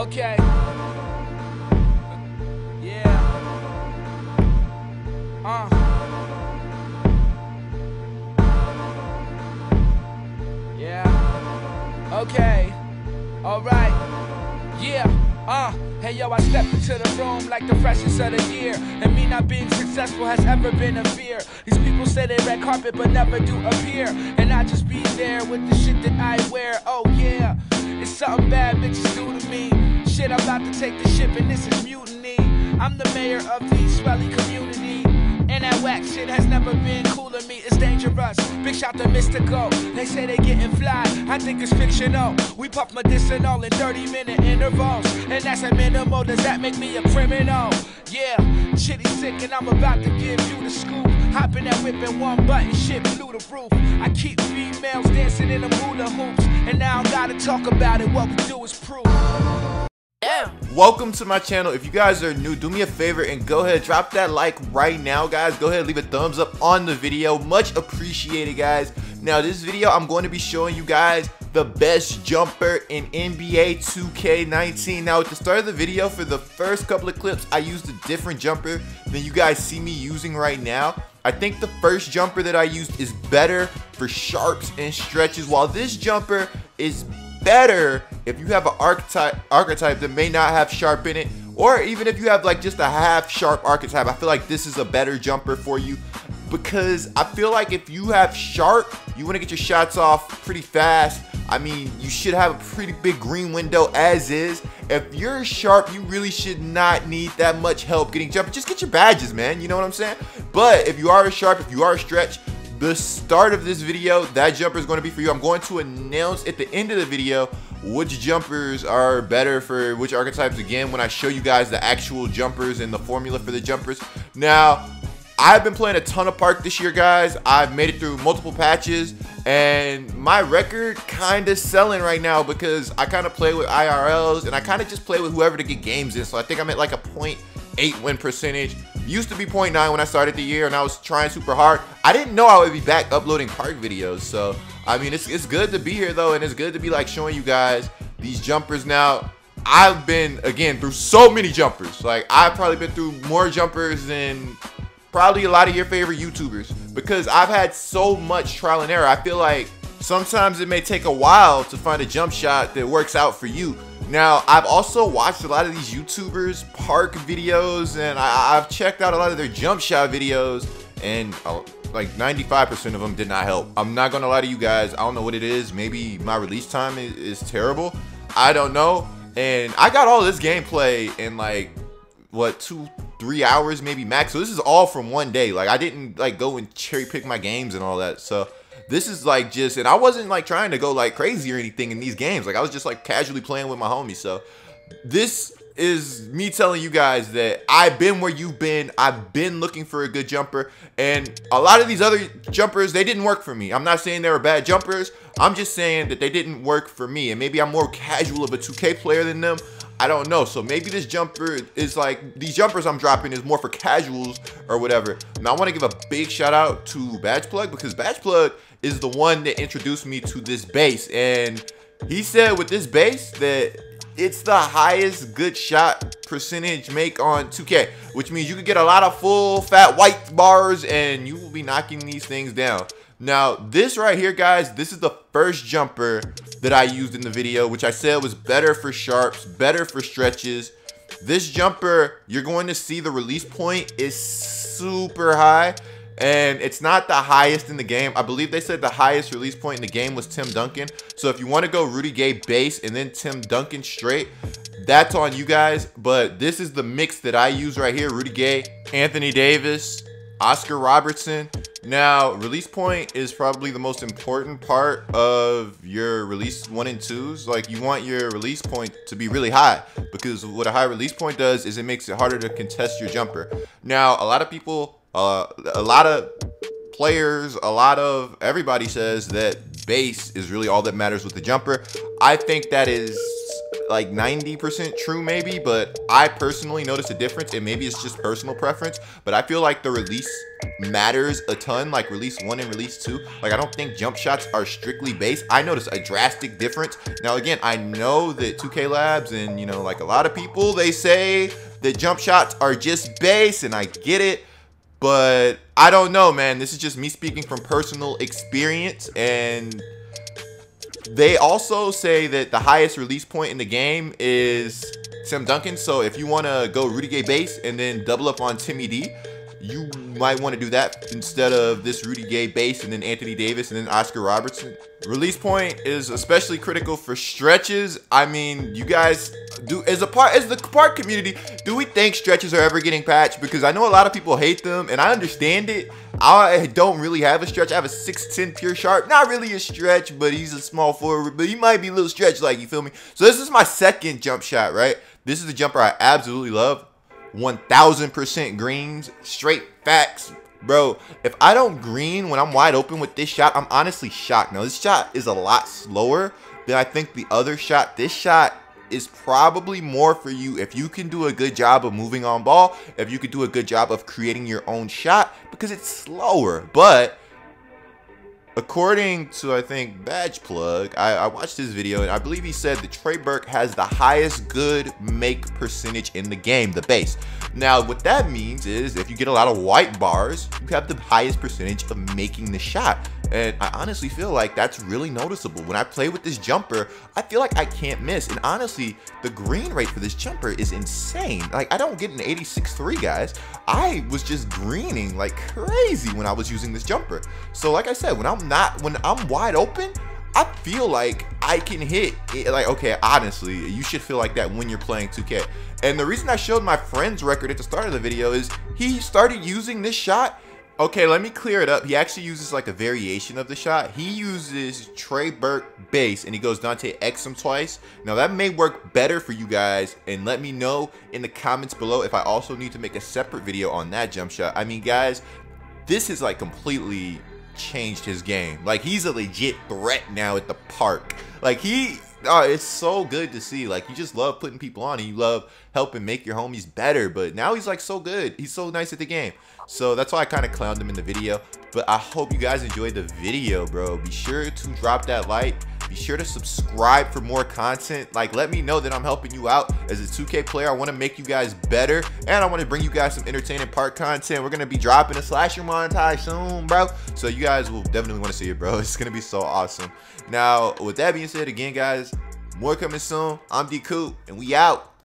Okay. Yeah. Yeah. Okay. Alright. Yeah. Hey yo, I stepped into the room like the freshest of the year, and me not being successful has ever been a fear. These people say they red carpet but never do appear, and I just be there with the shit that I wear. Oh yeah, it's something bad bitches do to me. Shit, I'm about to take the ship and this is mutiny. I'm the mayor of the Swelly community, and that whack shit has never been cool to me. It's dangerous. Big shout to Mystical. They say they getting fly. I think it's fictional. We puff medicinal in 30-minute intervals, and that's a minimal. Does that make me a criminal? Yeah, chitty sick, and I'm about to give you the scoop. Hop in that whip and one button, shit flew the roof. I keep females dancing in them hula hoops, and now I gotta talk about it. What we do is proof. Welcome to my channel. If you guys are new, do me a favor and go ahead, drop that like right now, guys. Go ahead, leave a thumbs up on the video. Much appreciated, guys. Now, this video, I'm going to be showing you guys the best jumper in NBA 2K19. Now, at the start of the video, for the first couple of clips, I used a different jumper than you guys see me using right now. I think the first jumper that I used is better for sharps and stretches, while this jumper is better if you have an archetype that may not have sharp in it, or even if you have like just a half sharp archetype. I feel like this is a better jumper for you, because I feel like if you have sharp, you want to get your shots off pretty fast. I mean, you should have a pretty big green window as is. If you're sharp, you really should not need that much help getting jumper. Just get your badges, man, you know what I'm saying? But if you are a sharp, if you are a stretch, the start of this video, that jumper is going to be for you. I'm going to announce at the end of the video which jumpers are better for which archetypes again when I show you guys the actual jumpers and the formula for the jumpers. Now, I've been playing a ton of Park this year, guys. I've made it through multiple patches, and my record kind of selling right now because I kind of play with IRLs and I kind of just play with whoever to get games in. So I think I'm at like a 0.8 win percentage. Used to be 0.9 when I started the year, and I was trying super hard. I didn't know I would be back uploading Park videos. So I mean, it's good to be here though, and it's good to be like showing you guys these jumpers. Now, I've been again through so many jumpers. Like, I've probably been through more jumpers than probably a lot of your favorite YouTubers, because I've had so much trial and error. I feel like sometimes it may take a while to find a jump shot that works out for you. Now, I've also watched a lot of these YouTubers Park videos, and I've checked out a lot of their jump shot videos, and like 95% of them did not help. I'm not gonna lie to you guys. I don't know what it is. Maybe my release time is terrible. I don't know. And I got all this gameplay in like, what, 2-3 hours maybe max. So this is all from one day. Like, I didn't like go and cherry pick my games and all that. So this is like just, and I wasn't like trying to go like crazy or anything in these games. Like, I was just like casually playing with my homies. So this is me telling you guys that I've been where you've been. I've been looking for a good jumper, and a lot of these other jumpers, they didn't work for me. I'm not saying they were bad jumpers. I'm just saying that they didn't work for me, and maybe I'm more casual of a 2K player than them. I don't know. So maybe this jumper is like, these jumpers I'm dropping is more for casuals or whatever. Now, I want to give a big shout out to Badge Plug, because Badge Plug is the one that introduced me to this base, and he said with this base that it's the highest good shot percentage make on 2K, which means you could get a lot of full fat white bars and you will be knocking these things down. Now, this right here, guys, this is the first jumper that I used in the video, which I said was better for sharps, better for stretches. This jumper, you're going to see the release point is super high, and it's not the highest in the game. I believe they said the highest release point in the game was Tim Duncan. So if you want to go Rudy Gay base and then Tim Duncan straight, that's on you guys. But this is the mix that I use right here: Rudy Gay, Anthony Davis, Oscar Robertson. Now, release point is probably the most important part of your release 1 and 2s. Like, you want your release point to be really high, because what a high release point does is it makes it harder to contest your jumper. Now, a lot of people, a lot of players, a lot of everybody says that base is really all that matters with the jumper. I think that is like 90% true maybe, but I personally notice a difference, and maybe it's just personal preference, but I feel like the release matters a ton, like release 1 and release 2. Like, I don't think jump shots are strictly base. I notice a drastic difference. Now again, I know that 2K Labs and, you know, like a lot of people, they say that jump shots are just base, and I get it, but I don't know, man. This is just me speaking from personal experience. And they also say that the highest release point in the game is Tim Duncan. So if you want to go Rudy Gay base and then double up on Timmy D, you might want to do that instead of this Rudy Gay base and then Anthony Davis and then Oscar Robertson. Release point is especially critical for stretches. I mean, you guys do, as the park community, do we think stretches are ever getting patched? Because I know a lot of people hate them, and I understand it. I don't really have a stretch. I have a 6'10" pure sharp. Not really a stretch, but he's a small forward, but he might be a little stretch, like, you feel me? So this is my second jump shot, right? This is the jumper I absolutely love. 1000% greens, straight facts, bro. If I don't green when I'm wide open with this shot, I'm honestly shocked. Now, this shot is a lot slower than I think the other shot. This shot is probably more for you if you can do a good job of moving on ball, if you could do a good job of creating your own shot, because it's slower. But according to, I think, Badge Plug, I watched his video, and I believe he said that Trey Burke has the highest good make percentage in the game, the base. Now, what that means is if you get a lot of white bars, you have the highest percentage of making the shot. And I honestly feel like that's really noticeable. When I play with this jumper, I feel like I can't miss. And honestly, the green rate for this jumper is insane. Like, I don't get an 86.3, guys. I was just greening like crazy when I was using this jumper. So like I said, when I'm wide open, I feel like I can hit it. Like, okay, honestly, you should feel like that when you're playing 2K. And the reason I showed my friend's record at the start of the video is he started using this shot. Okay, let me clear it up. He actually uses like a variation of the shot. He uses Trey Burke base, and he goes Dante Exum twice. Now, that may work better for you guys, and let me know in the comments below if I also need to make a separate video on that jump shot. I mean, guys, this has like completely changed his game. Like, he's a legit threat now at the park. Like, it's so good to see. Like, you just love putting people on, and you love helping make your homies better. But now he's like so good. He's so nice at the game. So that's why I kind of clowned him in the video. But I hope you guys enjoyed the video, bro. Be sure to drop that like. Be sure to subscribe for more content. Like, let me know that I'm helping you out as a 2K player. I want to make you guys better, and I want to bring you guys some entertaining park content. We're going to be dropping a slasher montage soon, bro. So you guys will definitely want to see it, bro. It's going to be so awesome. Now, with that being said, again, guys, more coming soon. I'm DCOOP, and we out.